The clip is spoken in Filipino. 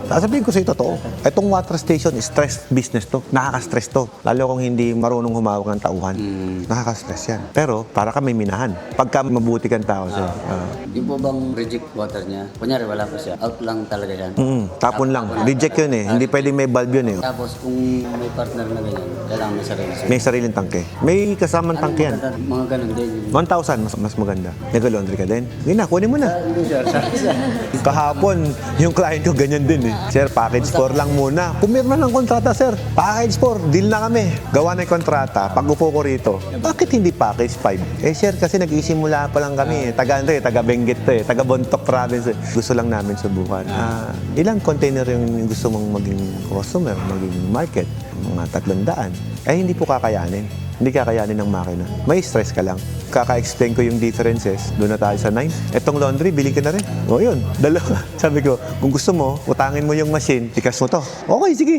Sasabihin ko sa'yo totoo. Itong water station, stress business to. Nakaka-stress to. Lalo kung hindi marunong humawak ng tauhan. Nakaka-stress yan. Pero, para ka may minahan. Pagka mabuti kang tao siya. Yung po bang reject water niya? Kunyari wala po siya. Out lang talaga yan. Tapon lang. Reject yun eh. Hindi pwedeng may valve yun eh. Tapos kung may partner na ganyan, kailangan may sarili siya. May sariling tangke. May kasamang tangke yan. Mga ganun din. 1,000 mas maganda. Nag-laundry ka din? Hindi na, kunin mo na. Hindi sir, Kahapon, yung client ko ganyan din eh. Sir, package 4 lang muna. Pumirma ng kontrata, sir. Package 4, deal na kami. Gawa na yung kontrata, pag-upo ko rito. Bakit hindi package 5? Eh, sir, kasi nag-isimula pa lang kami eh. Taga Benguet to eh. Taga Bontoc province eh. Gusto lang namin subukan. Ilang container yung gusto mong maging customer, maging market? Mga 300. Eh, hindi po kakayanin. Hindi kakayanin ng makina. May stress ka lang. Kaka-explain ko yung differences. Doon na tayo sa 9. Etong laundry, bili ka na rin. O yun, dalawa. Sabi ko, kung gusto mo, utangin mo yung machine, tikas mo to. Okay, sige.